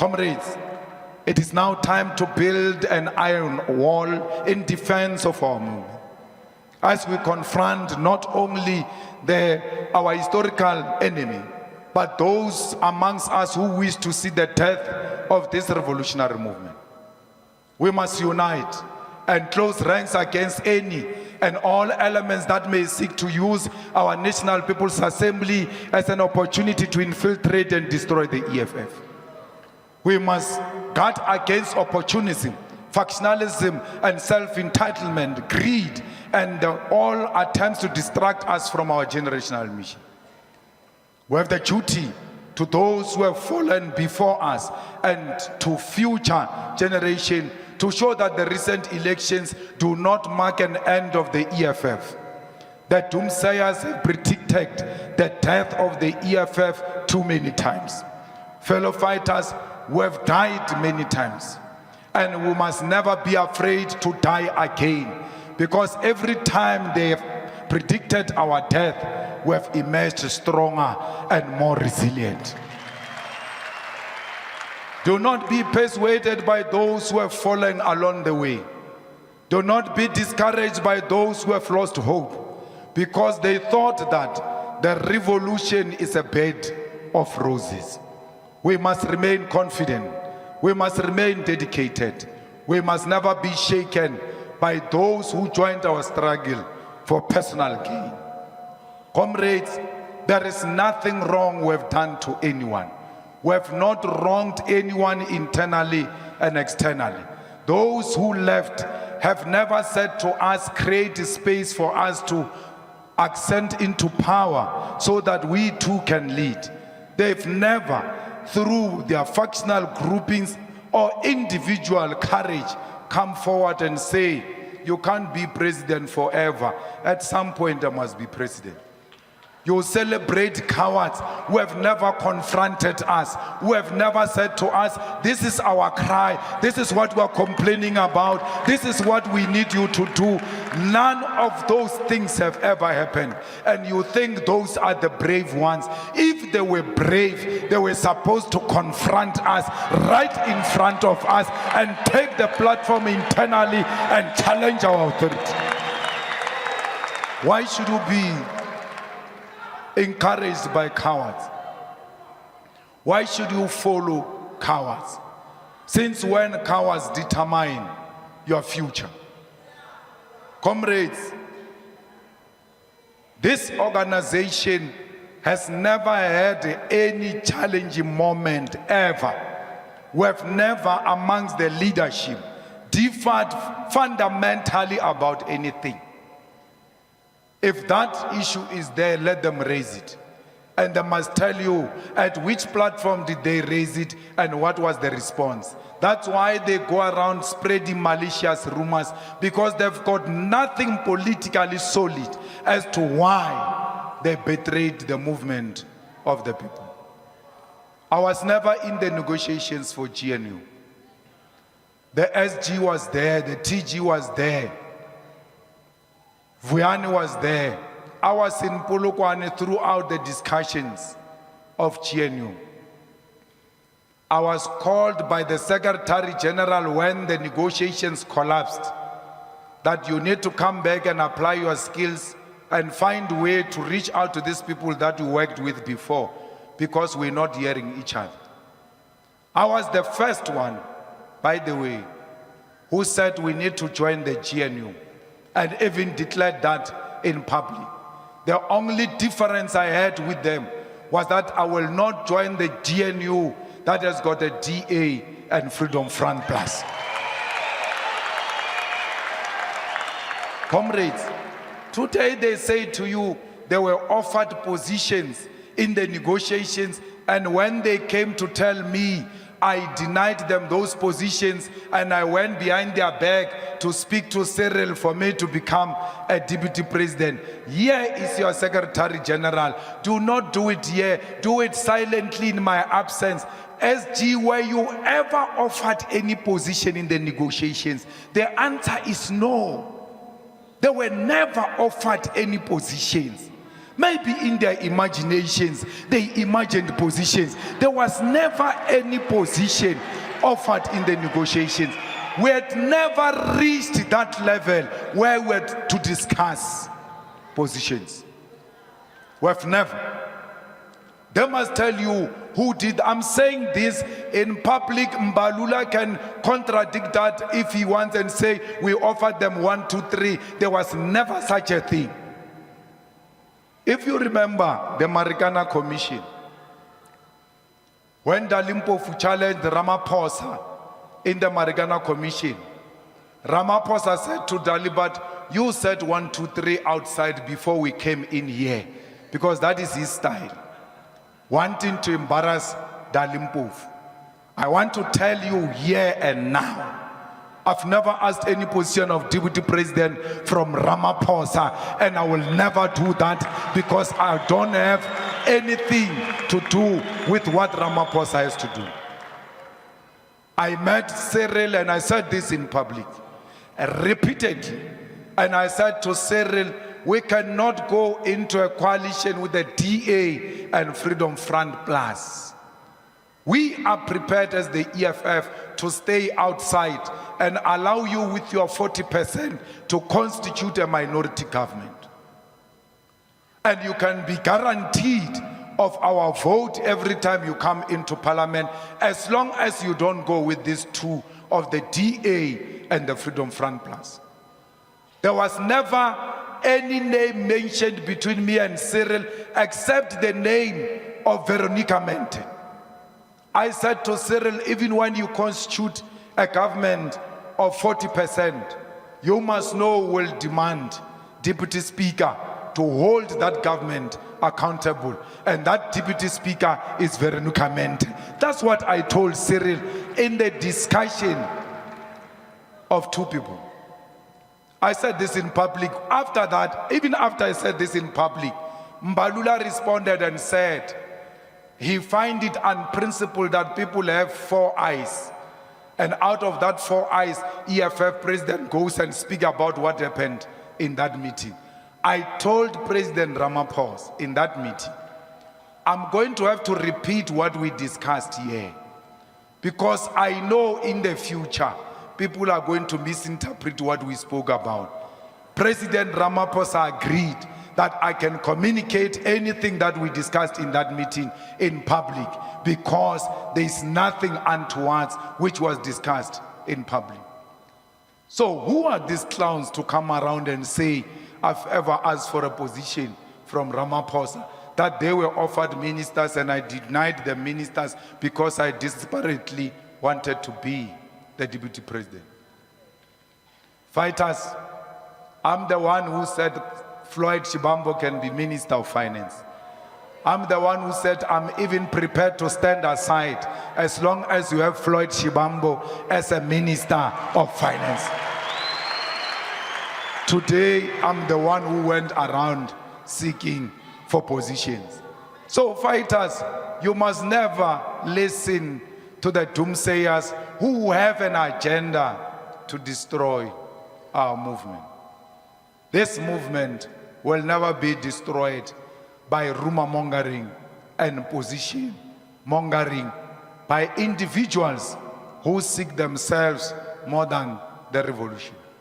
Comrades, it is now time to build an iron wall in defense of our movement, as we confront not only our historical enemy, but those amongst us who wish to see the death of this revolutionary movement. We must unite and close ranks against any and all elements that may seek to use our National People's Assembly as an opportunity to infiltrate and destroy the EFF. We must guard against opportunism, factionalism, and self-entitlement, greed, and all attempts to distract us from our generational mission. We have the duty to those who have fallen before us and to future generations to show that the recent elections do not mark an end of the EFF. The doomsayers have predicted the death of the EFF too many times. Fellow fighters, we have died many times, and we must never be afraid to die again, because every time they have predicted our death, we have emerged stronger and more resilient. Do not be persuaded by those who have fallen along the way. Do not be discouraged by those who have lost hope, because they thought that the revolution is a bed of roses. We must remain confident. We must remain dedicated. We must never be shaken by those who joined our struggle for personal gain. Comrades, there is nothing wrong we have done to anyone. We have not wronged anyone internally and externally. Those who left have never said to us, create a space for us to ascend into power so that we too can lead. They've never, through their factional groupings or individual courage, come forward and say, you can't be president forever. At some point, I must be president. You celebrate cowards who have never confronted us, who have never said to us, this is our cry, this is what we are complaining about, this is what we need you to do. None of those things have ever happened. And you think those are the brave ones. If they were brave, they were supposed to confront us right in front of us and take the platform internally and challenge our authority. Why should you be encouraged by cowards? Why should you follow cowards? Since when cowards determine your future? Comrades, this organization has never had any challenging moment ever. We have never, amongst the leadership, differed fundamentally about anything. If that issue is there, let them raise it. And they must tell you at which platform did they raise it and what was the response. That's why they go around spreading malicious rumors, because they've got nothing politically solid as to why they betrayed the movement of the people. I was never in the negotiations for GNU. The SG was there, the TG was there. Vuyani was there. I was in Polokwane throughout the discussions of GNU. I was called by the Secretary General when the negotiations collapsed that you need to come back and apply your skills and find a way to reach out to these people that you worked with before, because we're not hearing each other. I was the first one, by the way, who said we need to join the GNU, and even declared that in public. The only difference I had with them was that I will not join the GNU that has got a DA and Freedom Front Plus. Comrades, today they say to you they were offered positions in the negotiations, and when they came to tell me, I denied them those positions, and I went behind their back to speak to Cyril for me to become a deputy president. Here is your Secretary General. Do not do it here. Do it silently in my absence. SG, were you ever offered any position in the negotiations? The answer is no. They were never offered any positions. Maybe in their imaginations, they imagined positions. There was never any position offered in the negotiations. We had never reached that level where we had to discuss positions. We have never. They must tell you who did. I'm saying this in public. Mbalula can contradict that if he wants and say we offered them 1, 2, 3. There was never such a thing. If you remember the Marikana Commission, when Dalimpofu challenged Ramaphosa in the Marikana Commission, Ramaphosa said to Dalibat, you said 1, 2, 3 outside before we came in here, because that is his style, wanting to embarrass Dalimpofu. I want to tell you here and now, I've never asked any position of deputy president from Ramaphosa, and I will never do that because I don't have anything to do with what Ramaphosa has to do. I met Cyril and I said this in public, repeatedly, and I said to Cyril, we cannot go into a coalition with the DA and Freedom Front Plus. We are prepared as the EFF to stay outside and allow you with your 40% to constitute a minority government. And you can be guaranteed of our vote every time you come into parliament, as long as you don't go with these two of the DA and the Freedom Front Plus. There was never any name mentioned between me and Cyril except the name of Veronica Mente. I said to Cyril, even when you constitute a government of 40%, you must know we'll demand Deputy Speaker to hold that government accountable. And that Deputy Speaker is Veronica Mente. That's what I told Cyril in the discussion of two people. I said this in public. After that, even after I said this in public, Mbalula responded and said, he finds it unprincipled that people have 4 eyes. And out of that 4 eyes, EFF president goes and speaks about what happened in that meeting. I told President Ramaphosa in that meeting, I'm going to have to repeat what we discussed here. Because I know in the future, people are going to misinterpret what we spoke about. President Ramaphosa agreed that I can communicate anything that we discussed in that meeting in public, because there is nothing untoward which was discussed in public. So who are these clowns to come around and say, I've ever asked for a position from Ramaphosa, that they were offered ministers and I denied the ministers because I desperately wanted to be the deputy president? Fighters, I'm the one who said Floyd Shivambu can be Minister of Finance. I'm the one who said I'm even prepared to stand aside as long as you have Floyd Shivambu as a Minister of Finance. Today, I'm the one who went around seeking for positions. So fighters, you must never listen to the doomsayers who have an agenda to destroy our movement. This movement will never be destroyed by rumor mongering and position mongering by individuals who seek themselves more than the revolution.